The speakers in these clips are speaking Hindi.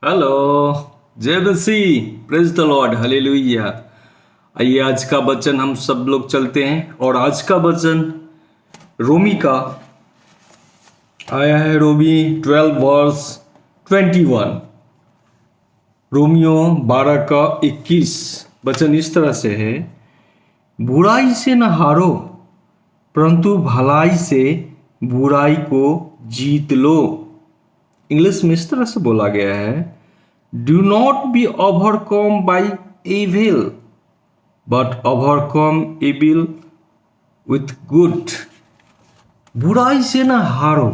हेलो। जय मसीह, प्रेज द लॉर्ड, हालेलुया। आइए आज का वचन हम सब लोग चलते हैं और आज का वचन रोमी का आया है। रोमी 12 वर्स 21। रोमियो 12 का 21 वचन इस तरह से है, बुराई से न हारो परंतु भलाई से बुराई को जीत लो। इंग्लिश में इस तरह से बोला गया है, do not be overcome by evil but overcome evil with good. बुराई से ना हारो।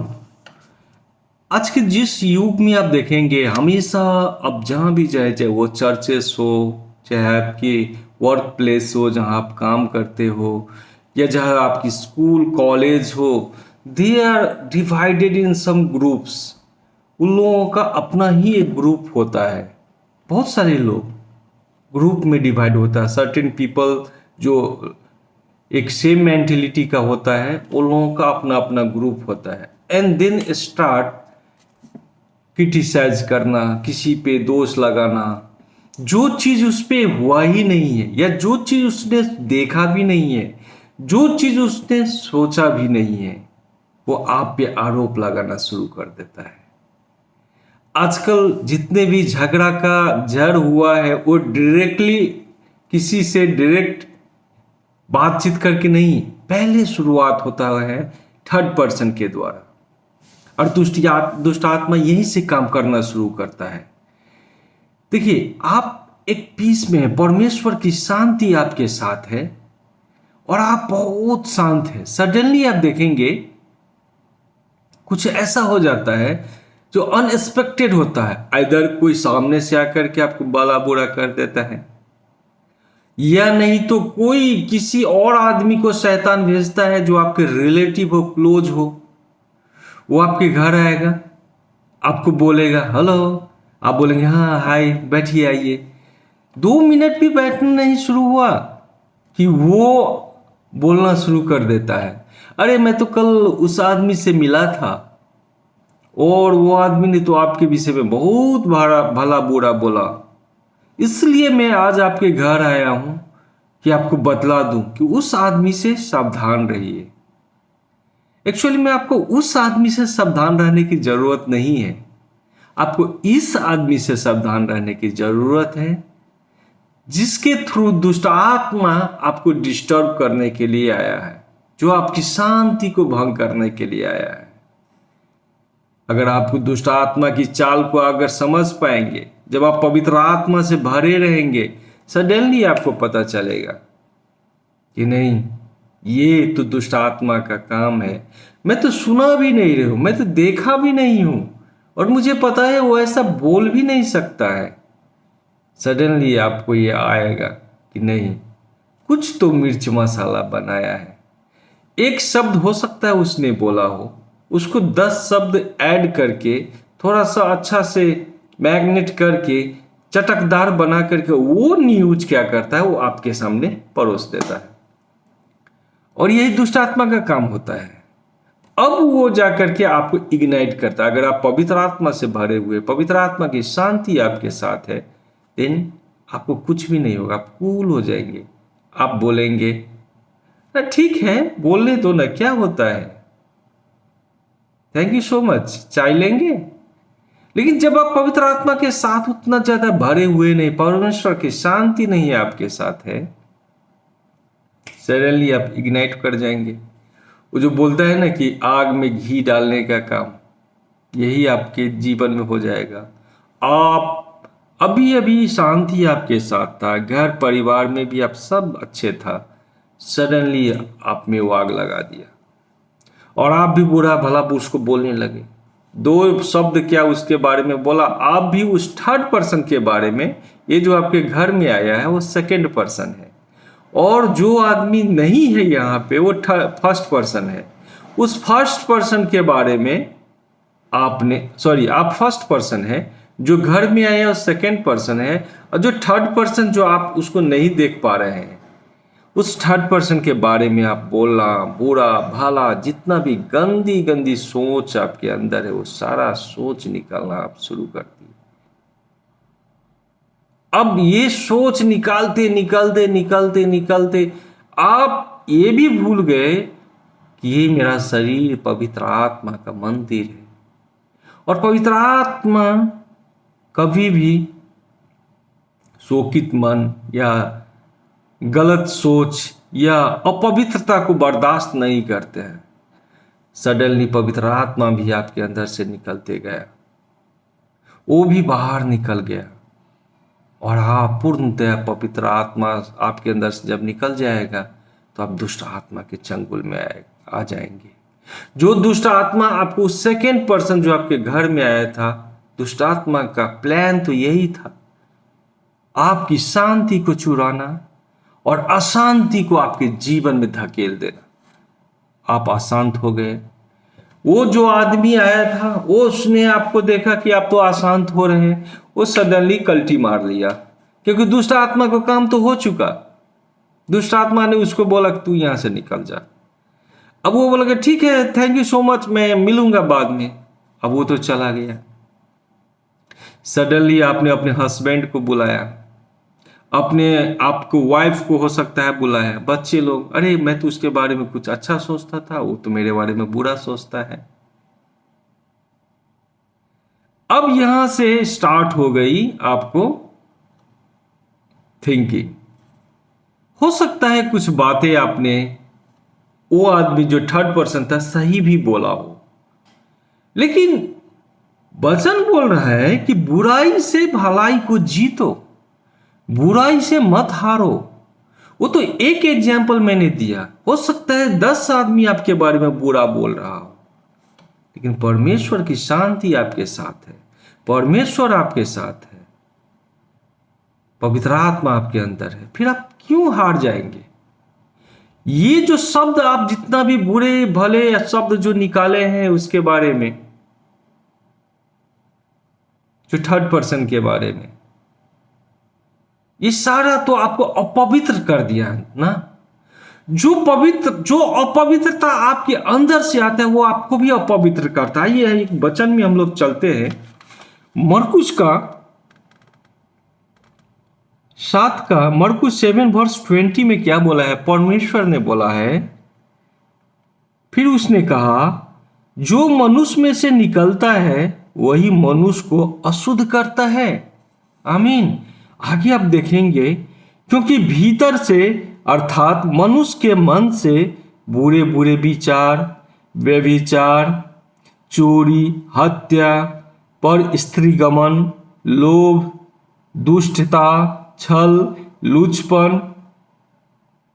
आज के जिस युग में आप देखेंगे, हमेशा आप जहां भी जाए, चाहे वो चर्चेस हो, चाहे आपकी वर्क प्लेस हो जहां आप काम करते हो, या जहां आपकी स्कूल कॉलेज हो, they are divided in some groups. उन लोगों का अपना ही एक ग्रुप होता है। बहुत सारे लोग ग्रुप में डिवाइड होता है। सर्टेन पीपल जो एक सेम मेंटेलिटी का होता है, उन लोगों का अपना अपना ग्रुप होता है। एंड देन स्टार्ट क्रिटिसाइज करना, किसी पे दोष लगाना, जो चीज उस पे हुआ ही नहीं है, या जो चीज उसने देखा भी नहीं है, जो चीज उसने सोचा भी नहीं है, वो आप पे आरोप लगाना शुरू कर देता है। आजकल जितने भी झगड़ा का जड़ हुआ है, वो डायरेक्टली किसी से डायरेक्ट बातचीत करके नहीं, पहले शुरुआत होता है थर्ड पर्सन के द्वारा, और दुष्ट आत्मा यहीं से काम करना शुरू करता है। देखिए, आप एक पीस में हैं, परमेश्वर की शांति आपके साथ है और आप बहुत शांत हैं। सडनली आप देखेंगे कुछ ऐसा हो जाता है जो अनएक्सपेक्टेड होता है। आइदर कोई सामने से आकर के आपको बाला बुरा कर देता है, या नहीं तो कोई किसी और आदमी को शैतान भेजता है जो आपके रिलेटिव हो, क्लोज हो। वो आपके घर आएगा, आपको बोलेगा हेलो, आप बोलेंगे हाँ हाय, बैठिए आइए। 2 मिनट भी बैठना नहीं शुरू हुआ कि वो बोलना शुरू कर देता है, अरे मैं तो कल उस आदमी से मिला था और वो आदमी ने तो आपके विषय में बहुत भला बुरा बोला, इसलिए मैं आज आपके घर आया हूं कि आपको बतला दूं कि उस आदमी से सावधान रहिए। एक्चुअली में आपको उस आदमी से सावधान रहने की जरूरत नहीं है, आपको इस आदमी से सावधान रहने की जरूरत है जिसके थ्रू दुष्ट आत्मा आपको डिस्टर्ब करने के लिए आया है, जो आपकी शांति को भंग करने के लिए आया है। अगर आपको दुष्ट आत्मा की चाल को अगर समझ पाएंगे, जब आप पवित्र आत्मा से भरे रहेंगे, सडनली आपको पता चलेगा कि नहीं, ये तो दुष्ट आत्मा का काम है। मैं तो सुना भी नहीं रहा हूं, मैं तो देखा भी नहीं हूं, और मुझे पता है वो ऐसा बोल भी नहीं सकता है। सडनली आपको ये आएगा कि नहीं, कुछ तो मिर्च मसाला बनाया है। एक शब्द हो सकता है उसने बोला हो, उसको 10 शब्द ऐड करके थोड़ा सा अच्छा से मैग्नेट करके चटकदार बना करके वो न्यूज क्या करता है, वो आपके सामने परोस देता है। और यही दुष्ट आत्मा का काम होता है। अब वो जाकर के आपको इग्नाइट करता है। अगर आप पवित्र आत्मा से भरे हुए, पवित्र आत्मा की शांति आपके साथ है, देन आपको कुछ भी नहीं होगा, आप कूल हो जाएंगे। आप बोलेंगे ना, ठीक है बोलने दो ना, क्या होता है, थैंक यू सो मच, चाय लेंगे। लेकिन जब आप पवित्र आत्मा के साथ उतना ज्यादा भरे हुए नहीं, परमेश्वर की शांति नहीं आपके साथ है, सडनली आप इग्नाइट कर जाएंगे। वो जो बोलता है ना कि आग में घी डालने का काम, यही आपके जीवन में हो जाएगा। आप अभी अभी शांति आपके साथ था, घर परिवार में भी आप सब अच्छे था, सडनली आप में वो आग लगा दिया और आप भी बुरा भला उसको बोलने लगे। 2 शब्द क्या उसके बारे में बोला, आप भी उस थर्ड पर्सन के बारे में। ये जो आपके घर में आया है वो सेकंड पर्सन है, और जो आदमी नहीं है यहाँ पे वो फर्स्ट पर्सन है। उस फर्स्ट पर्सन के बारे में आप फर्स्ट पर्सन है, जो घर में आया वो सेकंड पर्सन है, और जो थर्ड पर्सन जो आप उसको नहीं देख पा रहे हैं, उस थर्ड पर्सन के बारे में आप बोलना, बुरा भला जितना भी गंदी गंदी सोच आपके अंदर है, वो सारा सोच निकालना आप शुरू कर दिए। अब ये सोच निकालते निकलते निकलते निकलते आप ये भी भूल गए कि ये मेरा शरीर पवित्र आत्मा का मंदिर है, और पवित्र आत्मा कभी भी शोकित मन या गलत सोच या अपवित्रता को बर्दाश्त नहीं करते हैं। सडनली पवित्र आत्मा भी आपके अंदर से निकलते गया, वो भी बाहर निकल गया, और आप पूर्णतः पवित्र आत्मा आपके अंदर से जब निकल जाएगा तो आप दुष्ट आत्मा के चंगुल में आ जाएंगे। जो दुष्ट आत्मा आपको सेकेंड पर्सन जो आपके घर में आया था, दुष्ट आत्मा का प्लान तो यही था, आपकी शांति को चुराना और अशांति को आपके जीवन में धकेल देना। आप अशांत हो गए। वो जो आदमी आया था, वो उसने आपको देखा कि आप तो अशांत हो रहे हैं, वो सडनली कल्टी मार लिया, क्योंकि दुष्ट आत्मा का काम तो हो चुका। दुष्ट आत्मा ने उसको बोला कि तू यहां से निकल जा। अब वो बोला कि ठीक है, थैंक यू सो मच, मैं मिलूंगा बाद में। अब वो तो चला गया। सडनली आपने अपने हस्बैंड को बुलाया, अपने आपको वाइफ को हो सकता है बुलाया, बच्चे लोग, अरे मैं तो उसके बारे में कुछ अच्छा सोचता था, वो तो मेरे बारे में बुरा सोचता है। अब यहां से स्टार्ट हो गई आपको थिंकिंग। हो सकता है कुछ बातें आपने, वो आदमी जो थर्ड पर्सन था सही भी बोला हो, लेकिन वचन बोल रहा है कि बुराई से भलाई को जीतो, बुराई से मत हारो। वो तो एक एग्जाम्पल मैंने दिया, हो सकता है 10 आदमी आपके बारे में बुरा बोल रहा हो, लेकिन परमेश्वर की शांति आपके साथ है, परमेश्वर आपके साथ है, पवित्र आत्मा आपके अंदर है, फिर आप क्यों हार जाएंगे? ये जो शब्द आप जितना भी बुरे भले शब्द जो निकाले हैं उसके बारे में, जो थर्ड पर्सन के बारे में, ये सारा तो आपको अपवित्र कर दिया है ना। जो अपवित्रता आपके अंदर से आता है वो आपको भी अपवित्र करता है। ये एक वचन में हम लोग चलते हैं, मरकुस का 7:20 में क्या बोला है? परमेश्वर ने बोला है, फिर उसने कहा जो मनुष्य में से निकलता है वही मनुष्य को अशुद्ध करता है। आमीन। आगे आप देखेंगे, क्योंकि भीतर से अर्थात मनुष्य के मन से बुरे बुरे विचार, व्यभिचार, चोरी, हत्या, पर स्त्रीगमन, लोभ, दुष्टता, छल, लुचपन,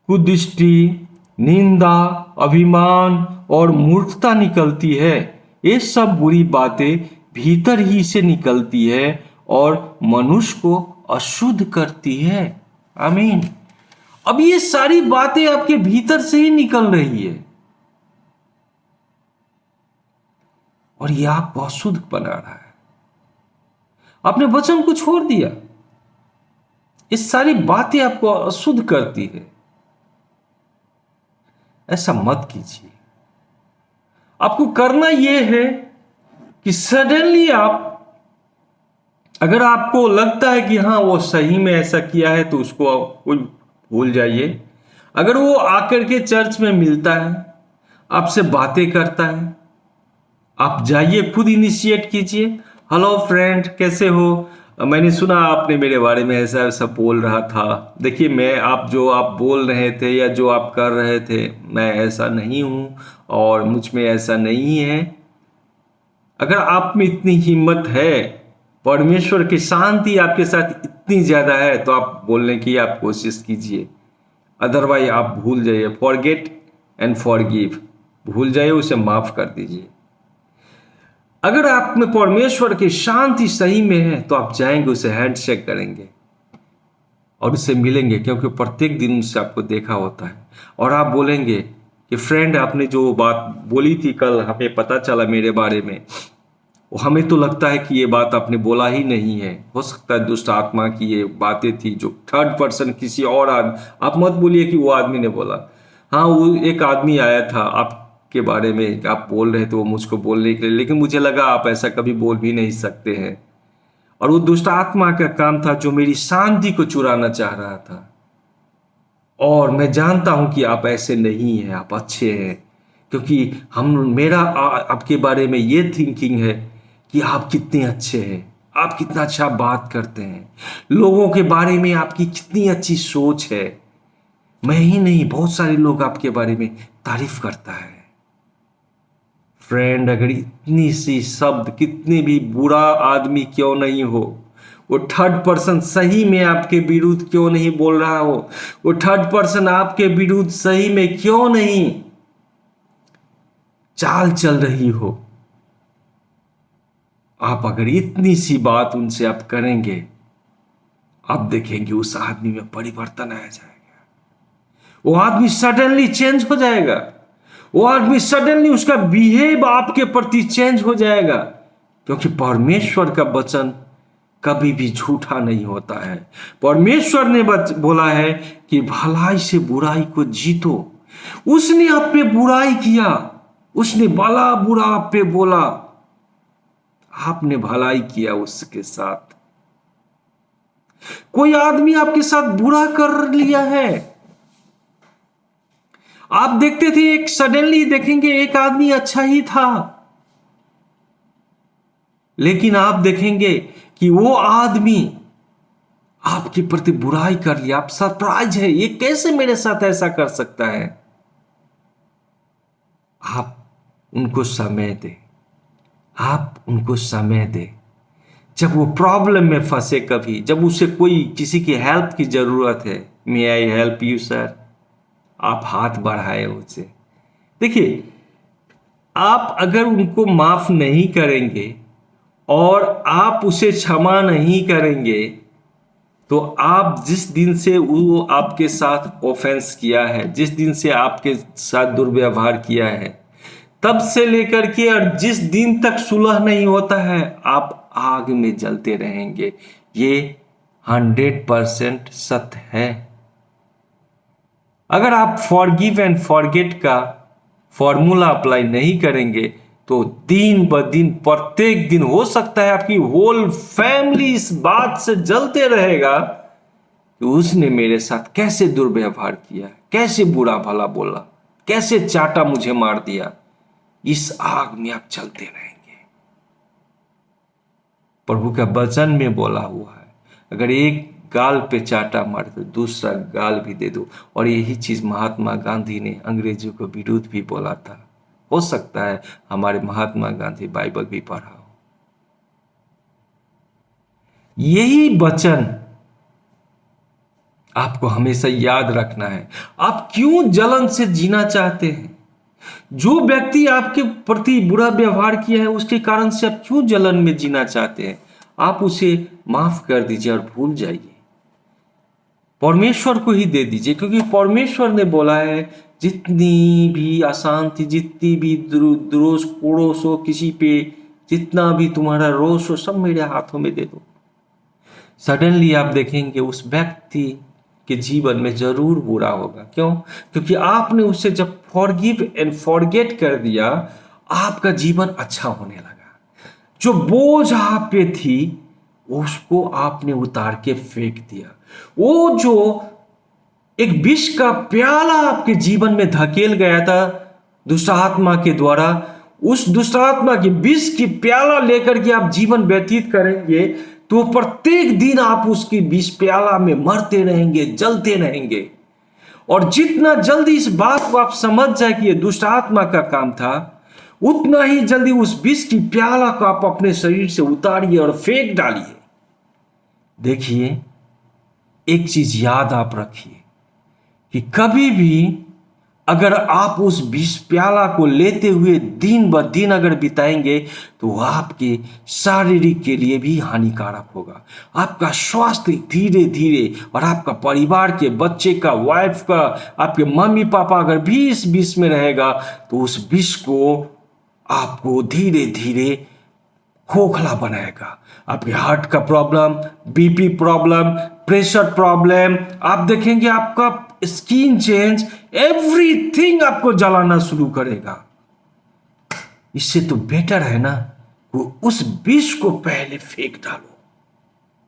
कुदृष्टि, निंदा, अभिमान और मूर्खता निकलती है। ये सब बुरी बातें भीतर ही से निकलती है और मनुष्य को अशुद्ध करती है। आमीन। अब ये सारी बातें आपके भीतर से ही निकल रही है और ये आपको अशुद्ध बना रहा है। आपने वचन को छोड़ दिया, ये सारी बातें आपको अशुद्ध करती है। ऐसा मत कीजिए। आपको करना यह है कि सडनली आप, अगर आपको लगता है कि हाँ वो सही में ऐसा किया है तो उसको कोई भूल जाइए। अगर वो आकर के चर्च में मिलता है, आपसे बातें करता है, आप जाइए, खुद इनिशिएट कीजिए। हेलो फ्रेंड, कैसे हो? मैंने सुना आपने मेरे बारे में ऐसा ऐसा बोल रहा था। देखिए, मैं आप बोल रहे थे या जो आप कर रहे थे, मैं ऐसा नहीं हूँ और मुझ में ऐसा नहीं है। अगर आप में इतनी हिम्मत है, परमेश्वर की शांति आपके साथ इतनी ज्यादा है, तो आप बोलने की आप कोशिश कीजिए। अदरवाइज आप भूल जाइए। फॉरगेट एंड फॉरगिव, भूल जाइए, उसे माफ कर दीजिए। अगर आप में परमेश्वर की शांति सही में है तो आप जाएंगे, उसे हैंडशेक करेंगे और उससे मिलेंगे, क्योंकि प्रत्येक दिन उससे आपको देखा होता है। और आप बोलेंगे कि फ्रेंड, आपने जो बात बोली थी कल, हमें पता चला मेरे बारे में, हमें तो लगता है कि ये बात आपने बोला ही नहीं है। हो सकता है दुष्ट आत्मा की ये बातें थी जो थर्ड पर्सन किसी और आदमी, आप मत बोलिए कि वो आदमी ने बोला। हाँ, वो एक आदमी आया था आपके बारे में, आप बोल रहे थे वो मुझको बोलने के लिए, लेकिन मुझे लगा आप ऐसा कभी बोल भी नहीं सकते हैं। और वो दुष्ट आत्मा का काम था जो मेरी शांति को चुराना चाह रहा था। और मैं जानता हूं कि आप ऐसे नहीं हैं, आप अच्छे हैं, क्योंकि आपके बारे में ये थिंकिंग है कि आप कितने अच्छे हैं, आप कितना अच्छा बात करते हैं, लोगों के बारे में आपकी कितनी अच्छी सोच है। मैं ही नहीं, बहुत सारे लोग आपके बारे में तारीफ करता है। फ्रेंड, अगर इतनी सी शब्द, कितने भी बुरा आदमी क्यों नहीं हो, वो थर्ड पर्सन सही में आपके विरुद्ध क्यों नहीं बोल रहा हो, वो थर्ड पर्सन आपके विरुद्ध सही में क्यों नहीं चाल चल रही हो, आप अगर इतनी सी बात उनसे आप करेंगे, आप देखेंगे उस आदमी में परिवर्तन आ जाएगा। वो आदमी सडनली चेंज हो जाएगा, वो आदमी सडनली उसका बिहेव आपके प्रति चेंज हो जाएगा, क्योंकि परमेश्वर का वचन कभी भी झूठा नहीं होता है। परमेश्वर ने बोला है कि भलाई से बुराई को जीतो। उसने आप पे बुराई किया, उसने भला बुरा आप पे बोला, आपने भलाई किया उसके साथ। कोई आदमी आपके साथ बुरा कर लिया है, आप देखते थे, एक सडनली देखेंगे एक आदमी अच्छा ही था, लेकिन आप देखेंगे कि वो आदमी आपके प्रति बुराई कर लिया। आप सरप्राइज है, ये कैसे मेरे साथ ऐसा कर सकता है। आप उनको समय दे, आप उनको समय दे। जब वो प्रॉब्लम में फंसे, कभी जब उसे कोई किसी की हेल्प की जरूरत है, मे आई हेल्प यू सर, आप हाथ बढ़ाए उसे। देखिए, आप अगर उनको माफ नहीं करेंगे और आप उसे क्षमा नहीं करेंगे, तो आप जिस दिन से वो आपके साथ ऑफेंस किया है, जिस दिन से आपके साथ दुर्व्यवहार किया है, तब से लेकर के और जिस दिन तक सुलह नहीं होता है, आप आग में जलते रहेंगे। ये 100% सत्य है। अगर आप फॉरगिव एंड फॉरगेट का फॉर्मूला अप्लाई नहीं करेंगे, तो दिन ब दिन, प्रत्येक दिन हो सकता है आपकी होल फैमिली इस बात से जलते रहेगा कि उसने मेरे साथ कैसे दुर्व्यवहार किया, कैसे बुरा भला बोला, कैसे चाटा, मुझे मार दिया। इस आग में आप चलते रहेंगे। प्रभु का वचन में बोला हुआ है, अगर एक गाल पे चाटा मार तो दूसरा गाल भी दे दो। और यही चीज महात्मा गांधी ने अंग्रेजों को विरुद्ध भी बोला था। हो सकता है हमारे महात्मा गांधी बाइबल भी पढ़ा हो। यही वचन आपको हमेशा याद रखना है। आप क्यों जलन से जीना चाहते हैं? जो व्यक्ति आपके प्रति बुरा व्यवहार किया है, उसके कारण से आप क्यों जलन में जीना चाहते हैं? आप उसे माफ कर दीजिए और भूल जाइए, परमेश्वर को ही दे दीजिए, क्योंकि परमेश्वर ने बोला है, जितनी भी अशांति, जितनी भी द्रोष पड़ोस हो किसी पे, जितना भी तुम्हारा रोष हो, सब मेरे हाथों में दे दो। सडनली आप देखेंगे उस व्यक्ति के जीवन में जरूर बुरा होगा। क्यों? क्योंकि आपने उसे जब फॉरगिव एंड फॉरगेट कर दिया, आपका जीवन अच्छा होने लगा। जो बोझ आप पे थी, उसको आपने उतार के फेंक दिया। वो जो एक विष का प्याला आपके जीवन में धकेल गया था दुष्ट आत्मा के द्वारा, उस दुष्ट आत्मा की विष की प्याला लेकर के आप जीवन व्यतीत करेंगे, तो प्रत्येक दिन आप उसकी विष प्याला में मरते रहेंगे, जलते रहेंगे। और जितना जल्दी इस बात को आप समझ जाए कि यह दुष्ट आत्मा का काम था, उतना ही जल्दी उस विष की प्याला को आप अपने शरीर से उतारिए और फेंक डालिए। देखिए, एक चीज याद आप रखिए कि कभी भी अगर आप उस विष प्याला को लेते हुए दिन ब दिन अगर बिताएंगे, तो वह आपके शारीरिक के लिए भी हानिकारक होगा। आपका स्वास्थ्य धीरे धीरे, और आपका परिवार के बच्चे का, वाइफ का, आपके मम्मी पापा अगर भी इस विष में रहेगा, तो उस विष को आपको धीरे धीरे खोखला बनाएगा। आपके हार्ट का problem, BP problem, pressure problem, आप देखेंगे आपका स्किन चेंज, एवरीथिंग आपको जलाना शुरू करेगा। इससे तो बेटर है ना, वो उस विष को पहले फेंक डालो।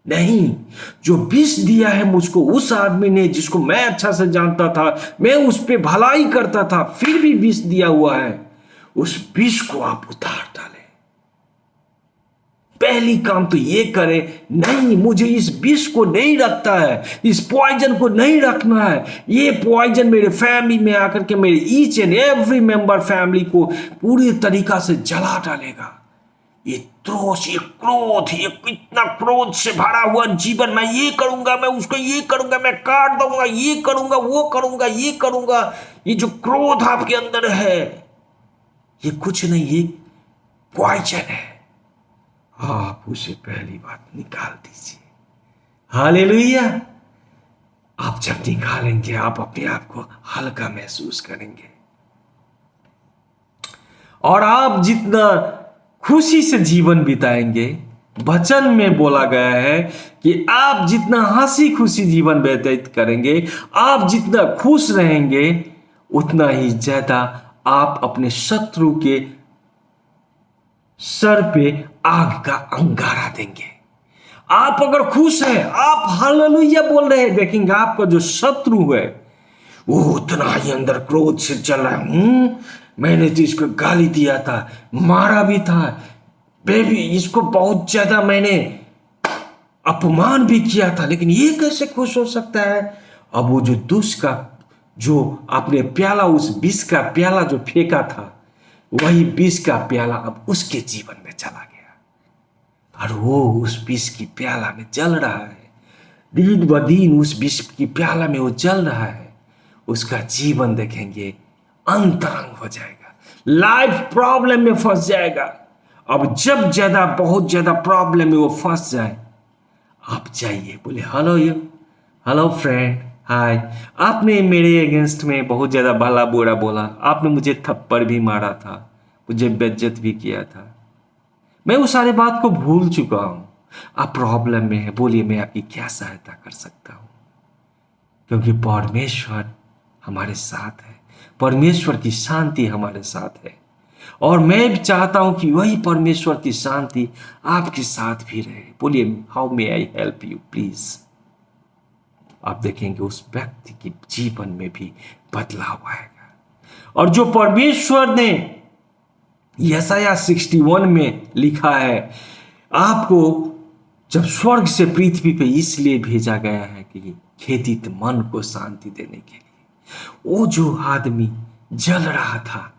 नहीं, जो विष दिया है मुझको उस आदमी ने जिसको मैं अच्छा से जानता था, मैं उस पे भलाई करता था, फिर भी विष दिया हुआ है, उस विष को आप उतार डालें। पहली काम तो ये करें, नहीं मुझे इस विष को नहीं रखता है, इस पॉइजन को नहीं रखना है। ये पॉइजन मेरे फैमिली में आकर के मेरे each and every member family को पूरी तरीका से जला डालेगा। ये त्रोष, ये क्रोध, ये इतना क्रोध से भरा हुआ जीवन, मैं ये करूंगा, मैं उसको ये करूंगा, मैं काट दूंगा, ये करूंगा, वो करूंगा, ये करूंगा। ये जो क्रोध आपके अंदर है, ये कुछ नहीं, ये पॉइजन है। आप उसे पहली बात निकाल दीजिए। हालेलुया। आप जब निकालेंगे, आप अपने आप को हल्का महसूस करेंगे, और आप जितना खुशी से जीवन बिताएंगे, वचन में बोला गया है कि आप जितना हंसी खुशी जीवन व्यतीत करेंगे, आप जितना खुश रहेंगे, उतना ही ज्यादा आप अपने शत्रु के सर पे आग का अंगारा देंगे। आप अगर खुश हैं, आप हालेलुया बोल रहे हैं, देखेंगे आपका जो शत्रु है वो उतना ही अंदर क्रोध से चल रहा है। मैंने तो इसको गाली दिया था, मारा भी था, बेबी इसको बहुत ज्यादा मैंने अपमान भी किया था, लेकिन ये कैसे खुश हो सकता है। अब वो जो दुष्ट का, जो आपने प्याला, उस विष का प्याला जो फेंका था, वही विष का प्याला अब उसके जीवन में चला गया, और वो उस विष की प्याला में जल रहा है। दिन ब दिन उस विष की प्याला में वो जल रहा है। उसका जीवन देखेंगे अंतरंग हो जाएगा, लाइफ प्रॉब्लम में फंस जाएगा। अब जब ज्यादा, बहुत ज्यादा प्रॉब्लम में वो फंस जाए, आप जाइए, बोले हेलो यू, हेलो फ्रेंड, हाय। आपने मेरे अगेंस्ट में बहुत ज्यादा भला बुरा बोला, आपने मुझे थप्पड़ भी मारा था, मुझे बेइज्जत भी किया था, मैं उस सारे बात को भूल चुका हूं। आप प्रॉब्लम में है, बोलिए मैं आपकी क्या सहायता कर सकता हूं। क्योंकि परमेश्वर हमारे साथ है, परमेश्वर की शांति हमारे साथ है, और मैं भी चाहता हूं कि वही परमेश्वर की शांति आपके साथ भी रहे। बोलिए how may I help you please. आप देखेंगे उस व्यक्ति के जीवन में भी बदलाव आएगा। और जो परमेश्वर ने यशायाह 61 में लिखा है, आपको जब स्वर्ग से पृथ्वी पे इसलिए भेजा गया है कि खेदित मन को शांति देने के लिए। वो जो आदमी जल रहा था,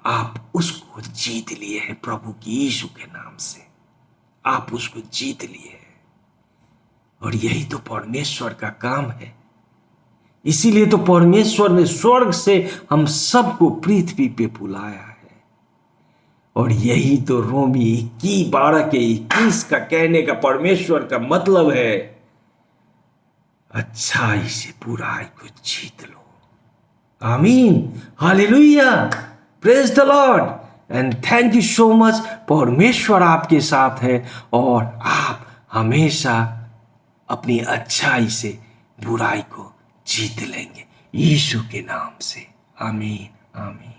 आप उसको जीत लिए हैं प्रभु की यीशु के नाम से, आप उसको जीत लिए हैं। और यही तो परमेश्वर का काम है। इसीलिए तो परमेश्वर ने स्वर्ग से हम सबको पृथ्वी पे बुलाया है। और यही तो रोमी 12:21 का कहने का परमेश्वर का मतलब है, अच्छाई से बुराई को जीत लो। आमीन, hallelujah, praise the Lord and thank you so much. परमेश्वर आपके साथ है, और आप हमेशा अपनी अच्छाई से बुराई को जीत लेंगे यीशु के नाम से। आमीन, आमीन।